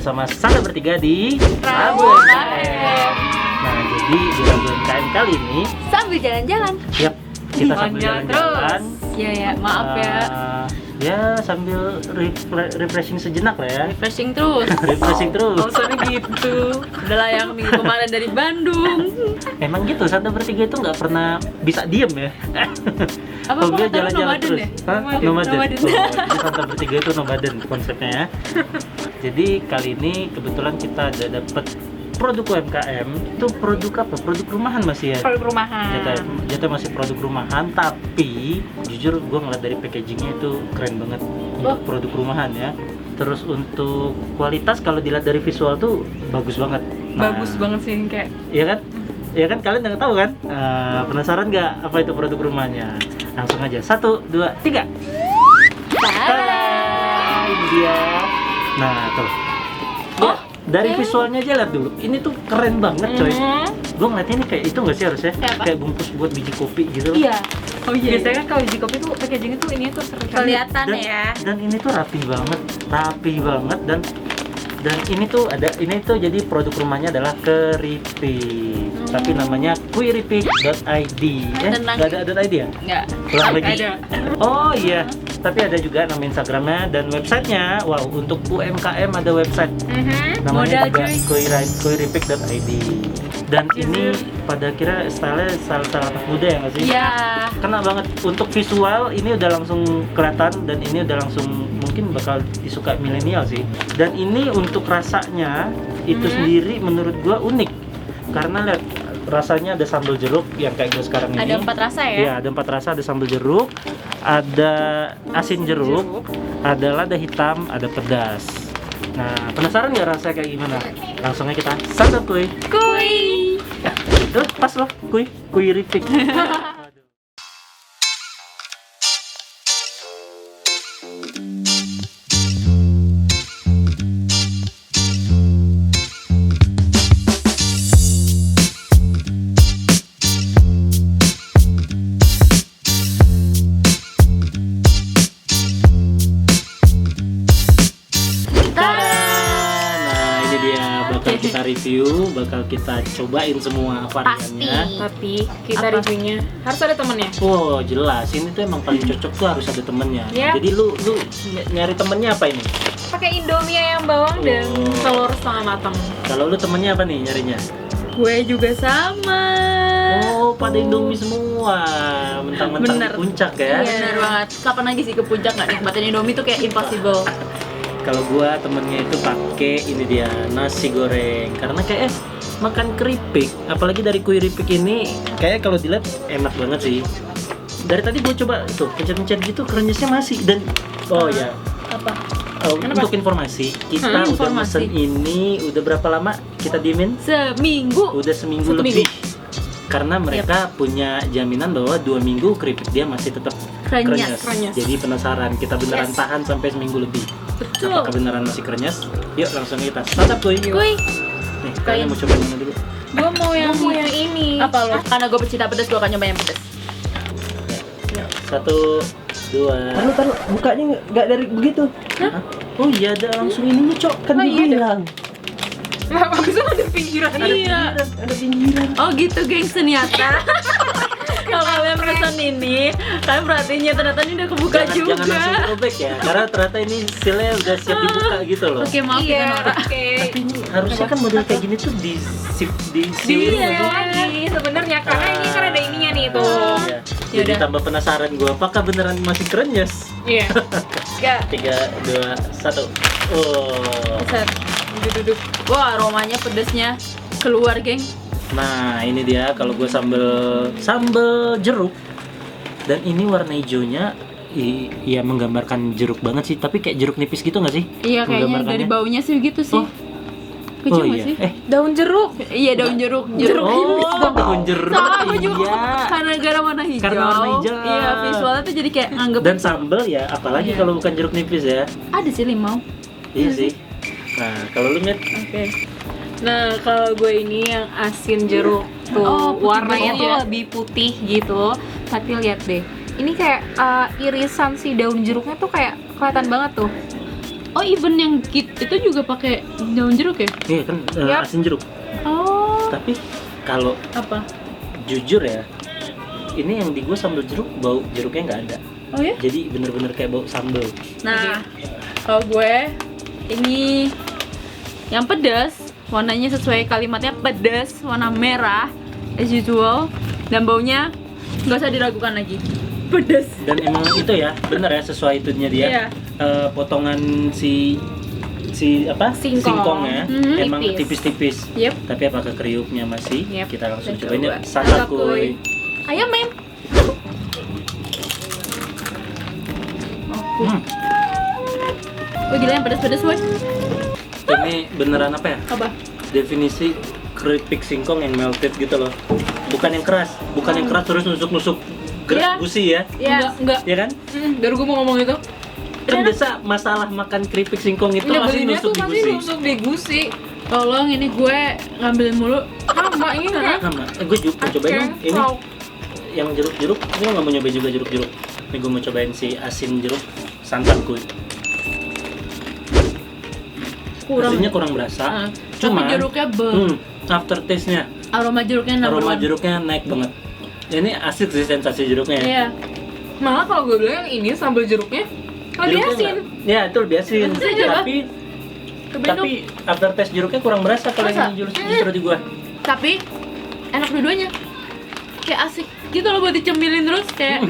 bersama Sanda bertiga di Rabu UMKM. Nah, jadi di Rabu UMKM kali ini Sambil jalan-jalan. Yap, kita sambil Jalan jalan-jalan. Ya, maaf ya. Ya, sambil refreshing sejenak lah ya. Refreshing terus. Refreshing terus. Maksudnya gitu. Udah lah yang minggu kemarin dari Bandung. Emang gitu, Sanda bertiga itu nggak pernah bisa diem ya. Apa Kalau dia kata jalan-jalan nomaden terus. ya? Hah? Nomaden. Nomaden. Nomaden. Oh, jadi Sanda bertiga itu nomaden konsepnya ya. Jadi kali ini kebetulan kita ada dapat produk UMKM. Itu produk apa? Produk rumahan masih ya? Produk rumahan. Jatuh masih produk rumahan, tapi jujur gue ngeliat dari packagingnya itu keren banget untuk produk rumahan ya. Terus untuk kualitas kalau dilihat dari visual tuh bagus banget. Nah, Bagus banget sih kayak. iya kan? Iya kan, kalian nggak tahu kan? Penasaran nggak apa itu produk rumahnya? Langsung aja, 1, 2, 3. Tada! Ini dia. Nah tuh. Ya, dari visualnya aja lihat dulu. Ini tuh keren banget coy. Gue ngeliatnya ini kayak itu nggak sih harusnya? Kayak apa? Kayak bungkus buat biji kopi gitu. Iya. Oh iya. Biasanya kan kalau biji kopi tuh packagingnya tuh ini tuh Kelihatan Dan, ya. dan ini tuh rapi banget dan ini tuh jadi produk rumahnya adalah keripik. Tapi namanya kuiripik.id. Tenang. Nggak ada .id ya? Enggak. Ulang lagi. ada. Oh iya, tapi ada juga nama Instagramnya dan websitenya. Wow, untuk UMKM ada website. Namanya Modal, juga kuiripik.id. Dan ini pada kira style anak muda ya nggak sih? Iya. Kena banget untuk visual, ini udah langsung kelihatan dan ini udah langsung mungkin bakal disuka milenial sih. Dan ini untuk rasanya itu sendiri menurut gua unik karena lihat rasanya ada sambal jeruk yang kayak gue sekarang ini. Ada 4 rasa ya? Iya, ada 4 rasa, ada sambal jeruk, ada asin jeruk, ada lada hitam, ada pedas. Nah, penasaran nggak rasanya kayak gimana? Langsung aja kita santap kuy. Kuy. Ya, itu pas loh kuy ripik. Nah, ini dia bakal kita review, bakal kita cobain semua variannya. Tapi kita Apa? reviewnya harus ada temennya. Oh jelas, ini tuh emang paling cocok tuh harus ada temennya. Iya. Jadi lu nyari temennya apa ini? Pakai Indomie ayam bawang dan Oh. telur setengah matang. Kalau lu temennya apa nih nyarinya? Gue juga sama. Oh pada Indomie semua, mentang-mentang Bener. di puncak ya. Bener banget. Kapan lagi sih ke puncak nggak nikmatin Indomie tuh kayak impossible. Kalau gua temennya itu pakai ini dia nasi goreng, karena kayak makan keripik, apalagi dari kuiripik ini kayak kalau dilihat enak banget sih. Dari tadi gua coba tuh pencet-pencet gitu, krenyesnya masih dan oh ya. Apa? Untuk informasi, kita udah informasi. mesen ini udah berapa lama kita diemin? Seminggu. Udah seminggu 1 lebih. minggu. Karena mereka punya jaminan bahwa 2 minggu keripik dia masih tetap Krenyes. Jadi penasaran, kita beneran tahan sampai seminggu lebih. Betul. Apakah beneran masih krenyes? Yuk langsung kita santap kuy. Kuy. Nih, kalian mau coba mana dulu? Gue mau yang ini. apa lo? Karena gue pecinta pedas, gue akan nyoba yang pedas. 1, 2. Taruh, bukanya nggak dari begitu. Hah? Oh iya ada langsung ininya cok. Kan Oh, iya, dibilang. Nah, bagusnya ada pinggiran. Iya. Ada pinggiran. Oh gitu geng, ternyata. Kalau kalian pesan ini, kalian perhatiin ya ternyata ini udah kebuka juga. Jangan langsung robek ya, karena ternyata ini sealnya udah siap dibuka gitu loh. Oke, maaf ya Iya, Nora. oke. Tapi ini harusnya kan model kayak gini tuh di seal Iya aja. lagi sebenarnya karena ini kan ada ininya nih tuh. Iya. Jadi Yaudah. tambah penasaran gue, apakah beneran masih krenyes? Iya. Ya, 3, 2, 1. Oh. Set. Duduk. Wah, aromanya pedasnya keluar, geng. Nah ini dia kalau gue sambal jeruk dan ini warna hijaunya iya menggambarkan jeruk banget sih, tapi kayak jeruk nipis gitu nggak sih? Iya, kayaknya Menggambarkannya? dari baunya sih gitu sih. Oh. Kecil Oh nggak iya. sih? daun jeruk. Iya, daun jeruk. Jeruk Oh, nipis dong. daun jeruk. Salah, gue juga Iya. karena gara warna hijau. Karena warna hijau. Iya, visualnya tuh jadi kayak anggap Dan sambal ya, apalagi Iya. kalau bukan jeruk nipis ya. ada sih limau. Iya sih. Nah kalau lu Mit, Oke. Nah, kalau gue ini yang asin jeruk tuh Oh, putih warnanya banget tuh ya. lebih putih gitu. Tapi lihat deh, ini kayak irisan si daun jeruknya tuh kayak kelihatan banget tuh. Oh, even yang kit itu juga pakai daun jeruk ya? Iya kan Yap. asin jeruk. Oh, Tapi kalau apa? jujur ya, ini yang di gue sambal jeruk, bau jeruknya nggak ada. Oh ya? Jadi bener-bener kayak bau sambal. Nah, kalau gue ini yang pedas, warnanya sesuai kalimatnya pedas, warna merah as usual, dan baunya nggak usah diragukan lagi, pedas. Dan emang itu ya, bener ya sesuai itunya dia. Iya. Potongan si apa Singkong. singkongnya Mhm, emang tipis. tipis-tipis. Yep. Tapi apakah kriuknya masih? Yep. Kita langsung Kita cobain yuk. coba. Santap Santap, kuy. kuy. Ayo mem. Oh gila yang pedas-pedas woy. Ini beneran apa ya? Apa? Definisi keripik singkong yang melted gitu loh. Bukan yang keras, bukan yang keras terus nusuk-nusuk Iya. gusi ya. Ya. Enggak. Iya kan? Baru gue mau ngomong itu. Kan biasa masalah makan keripik singkong itu Iya, masih belinya nusuk tuh di masih gusi. nusuk di gusi. Tolong ini gue ngambilin mulu. Sama ini kan. Sama. Gue juga cobain dong. Ini Wow. yang jeruk-jeruk. Ini nggak mau nyobain juga jeruk-jeruk. Ini gue mau cobain si asin jeruk santap kuy. Asinnya kurang berasa. Tapi jeruknya After taste-nya, aroma jeruknya number aroma one. jeruknya naik banget. Ini asik sih sensasi jeruknya. Iya. Malah kalau gue bilang yang ini sambal jeruknya lebih Jeruknya asin. nggak- Ya itu lebih asin. Asin aja, Tapi after taste jeruknya kurang berasa kalau Masa? yang justru di gua. Tapi enak dua-duanya. Kayak asik gitu loh buat dicemilin terus kayak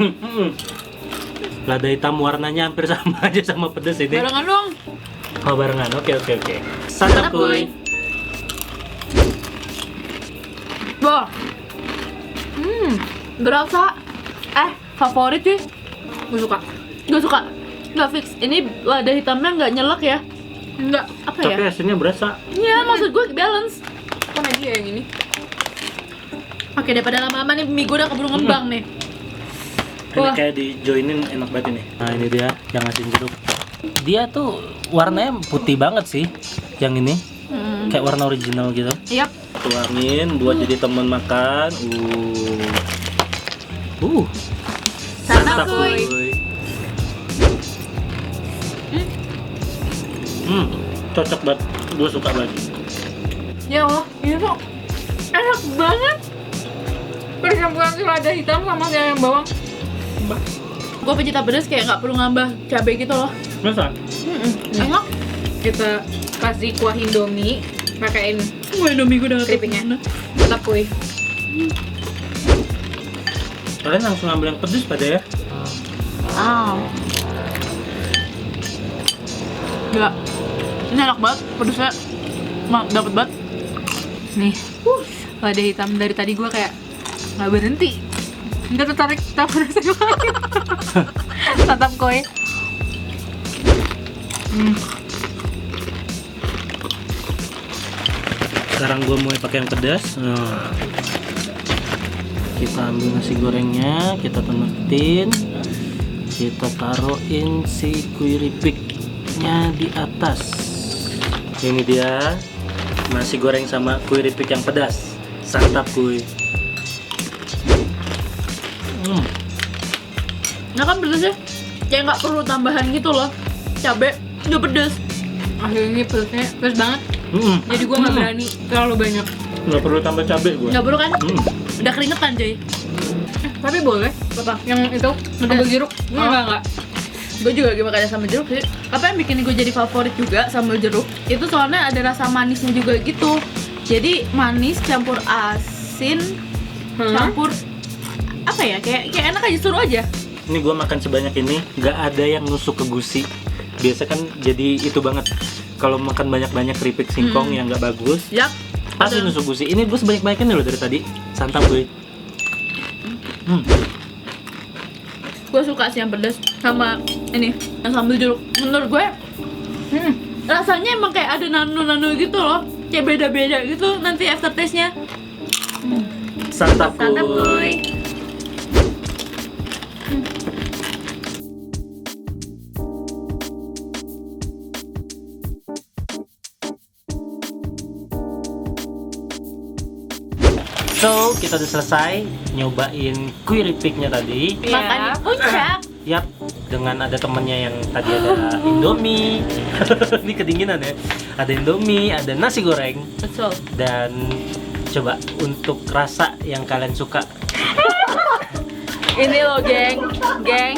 Lada hitam warnanya hampir sama aja sama pedes ini. barengan dong. Oh barengan, oke. Santap kuy. Wah. Berasa favorit cuy. Gue suka. Gak suka. Gak fix. Ini lada hitamnya nggak nyelek ya. Enggak. Apa Tapi ya? asinnya berasa. Iya, maksud gue balance. Kok lagi ya yang ini? Oke, daripada lama-lama nih mie gue udah keburu ngembang nih. Ini Wah. kayak di joinin enak banget ini. Nah ini dia yang asin jeruk. Dia tuh warnanya putih banget sih. Yang ini kayak warna original gitu. Yap. Tuangin buat jadi teman makan. Santap kuy. Cocok banget. Gue suka banget. Ya Allah, ini tuh enak banget. Percampuran si lada hitam sama si ayam bawang. Gue pecinta pedas kayak nggak perlu nambah cabai gitu loh. Masa? Enak. Kita kasih kuah Indomie, pakein Gue Indomie gue udah nggak tahu keripiknya. kemana. Tetap kuy. Kalian langsung ambil yang pedes pada ya? Gila. Ini enak banget, pedasnya dapet banget. Nih, lada hitam dari tadi gue kayak nggak berhenti. Nggak tertarik tak rasanya lagi. Santap koi. Sekarang gue mulai pakai yang pedas. Nah, kita ambil nasi gorengnya, kita temetin, kita taruhin si kuiripiknya di atas. Ini dia nasi goreng sama kuiripik yang pedas. Santap kuy. Nah kan pedasnya kayak nggak perlu tambahan gitu loh. Cabai udah pedas. Akhirnya ini pedasnya pedas banget. Jadi gue nggak berani terlalu banyak. Nggak perlu tambah cabai gue. Nggak perlu kan? Udah keringetan coy. Tapi boleh. Apa? Yang itu sambal jeruk. Enggak. Gue juga gak makan sambal jeruk sih. Apa yang bikin gue jadi favorit juga sambal jeruk? Itu soalnya ada rasa manisnya juga gitu. Jadi manis campur asin, campur apa ya? Kayak enak aja, suruh aja. Ini gue makan sebanyak ini, nggak ada yang nusuk ke gusi. Biasa kan jadi itu banget. Kalau makan banyak-banyak keripik singkong yang nggak bagus, Yap. pasti Ada. nusuk gusi. Ini gue sebanyak-banyaknya loh dari tadi. Santap gue. Gue suka sih yang pedas sama ini yang sambal jeruk. Menurut gue, rasanya emang kayak ada nano-nano gitu loh. Kayak beda-beda gitu nanti aftertaste-nya. Santap Santap kuy. kuy. So, kita udah selesai nyobain kuiripiknya tadi. Makan puncak. Yap, dengan ada temennya yang tadi ada Indomie. Ini kedinginan ya. Ada Indomie, ada nasi goreng, Betul. dan coba untuk rasa yang kalian suka. Ini loh geng,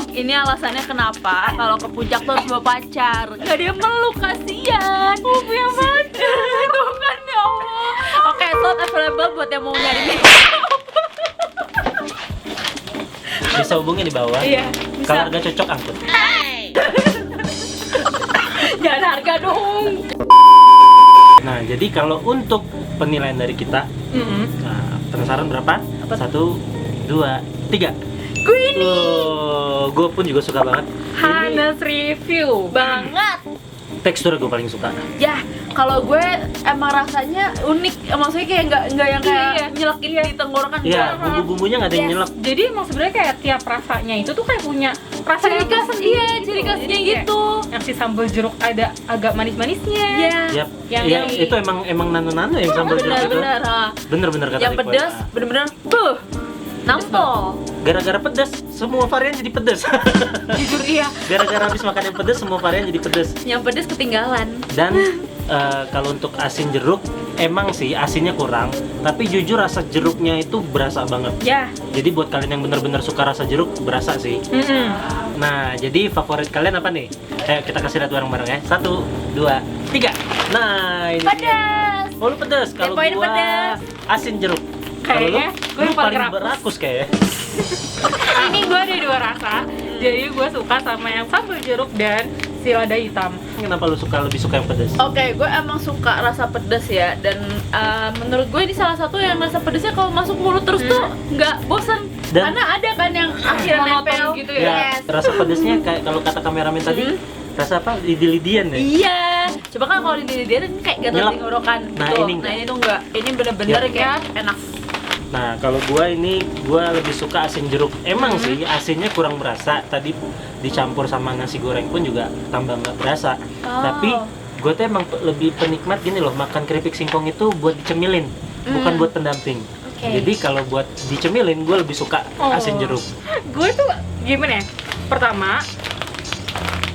ini alasannya kenapa kalau ke puncak tuh harus bawa pacar. Gak ada yang meluk, kasihan. Oh punya pacar. Itu kan ya Allah. Oke, slot available buat yang mau nyari nih. Bisa hubungi di bawah. Iya, Kalau bisa. harga cocok angkut. Jangan harga dong. Nah, jadi kalau untuk penilaian dari kita, nah, penasaran berapa? 1, 2, 3. Gue ini Gue pun juga suka banget. Ini Hanes review banget. teksturnya gue paling suka. Ya, kalau gue emang rasanya unik. Maksudnya kayak nggak yang kayak Iya, nyelekin di tenggorokan. Iya, enggak. bumbu-bumbunya nggak ada yang Yes. nyelek. jadi emang sebenarnya kayak tiap rasanya itu tuh kayak punya rasa Ciri yang khas, tersendiri iya, gitu. ciri khasnya Jadi kayak gitu. yang si sambal jeruk ada agak manis-manisnya. Iya. Yap. Yang Iya, dari- itu emang nano-nano yang sambal jeruk itu. Benar-benar. Bener-bener kata Yang Rick pedas, Boy. bener-bener nampol. Gara-gara pedas, semua varian jadi pedas. Jujur iya. Gara-gara habis makan yang pedas, semua varian jadi pedas. Yang pedas ketinggalan. Dan kalau untuk asin jeruk, emang sih asinnya kurang, tapi jujur rasa jeruknya itu berasa banget. Ya. Jadi buat kalian yang benar-benar suka rasa jeruk, berasa sih. Nah, jadi favorit kalian apa nih? Ayo kita kasih lihat bareng-bareng ya. 1, 2, 3. Nah, ini dia. Pedas. Oh, lu pedas. Kalau poin gua pedas. asin jeruk. Kalau lu, Kayaknya gue lu yang paling paling rakus. berakus kayaknya. Ini gue ada 2 rasa. Jadi gue suka sama yang sambal jeruk dan si lada hitam. Kenapa lu lebih suka yang pedas? Oke, gue emang suka rasa pedas ya. Dan menurut gue ini salah satu yang rasa pedasnya kalau masuk mulut terus tuh nggak bosan. Dan- Karena ada kan yang akhirnya Monoton nempel gitu Ya, Yes. rasa pedasnya kayak kalau kata kameramen tadi, rasa apa? Lidi-lidian ya? Iya. Coba kan kalau di dia kan kayak gatal Nyelak. tenggorokan. Nah, Tuh. ini Nah, ini tuh enggak. Ini bener-bener Ya. kayak enak. Nah, kalau gua lebih suka asin jeruk. Emang sih asinnya kurang berasa. Tadi dicampur sama nasi goreng pun juga tambah nggak berasa. Oh. Tapi gue tuh emang lebih penikmat gini loh, makan keripik singkong itu buat dicemilin, bukan buat pendamping. Oke. Jadi kalau buat dicemilin, gue lebih suka asin jeruk. Gue tuh gimana ya? Pertama,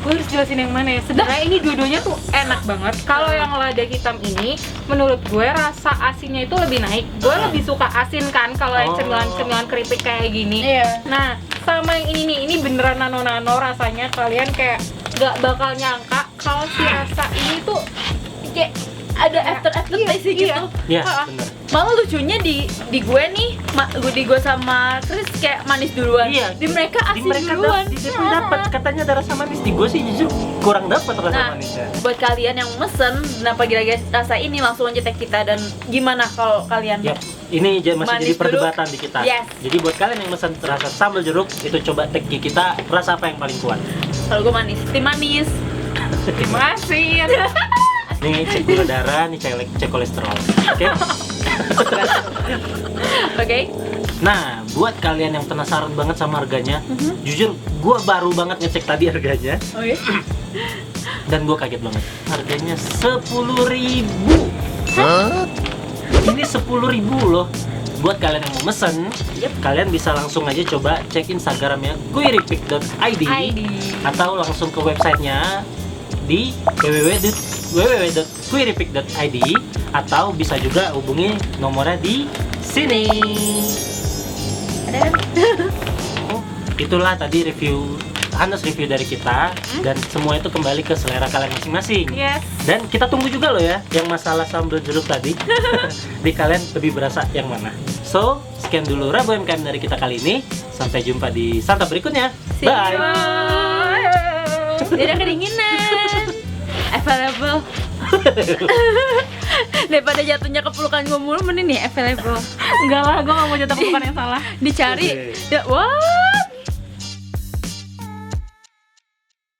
gue harus jelasin yang mana ya. Sebenarnya ini dua-duanya tuh enak banget. Kalau yang lada hitam ini, menurut gue rasa asinnya itu lebih naik. Gue lebih suka asin kan kalau yang Oh. cemilan-cemilan keripik kayak gini. Iya. Nah, sama yang ini nih, ini beneran nano-nano rasanya. Kalian kayak gak bakal nyangka kalau si rasa ini tuh Kayak ada after taste gitu. Ya, Ah. benar. Malah lucunya di gue nih, di gue sama Chris kayak manis duluan. Iya. Di mereka Di asin mereka duluan. dapat katanya ada rasa manis. Di gue sih jujur kurang dapat rasa Nah, manisnya. buat kalian yang mesen, kenapa kira-kira rasa ini langsung aja tag kita. Dan gimana kalau kalian? Yap, ini masih Manis jadi dulu. perdebatan di kita. Yes. Jadi buat kalian yang pesan rasa sambal jeruk, itu coba tag kita rasa apa yang paling kuat. Kalau gue manis, tim manis. terima kasih. Nih cek gula darah, nih cek kolesterol. Oke. Oke. Nah, buat kalian yang penasaran banget sama harganya, jujur gua baru banget ngecek tadi harganya Oke. dan gua kaget banget. Harganya 10.000. Ini 10.000 loh. Buat kalian yang mau mesen, kalian bisa langsung aja coba cek Instagramnya kuiripik.id atau langsung ke websitenya di www.kuiripik.id atau bisa juga hubungi nomornya di sini. Ada kan? Oh, itulah tadi Hanes review dari kita, dan semua itu kembali ke selera kalian masing-masing. Yes. Dan kita tunggu juga loh ya yang masalah sambal jeruk tadi. Di kalian lebih berasa yang mana? So, sekian dulu Rabu MKM dari kita kali ini. Sampai jumpa di santap berikutnya. See you. Bye. Dia udah kedinginan. Available. Daripada jatuhnya ke pelukan gue mulu, mending nih available. Enggak lah, gue gak mau jatuh ke bukan yang salah. Dicari. Oke. Ya, wah.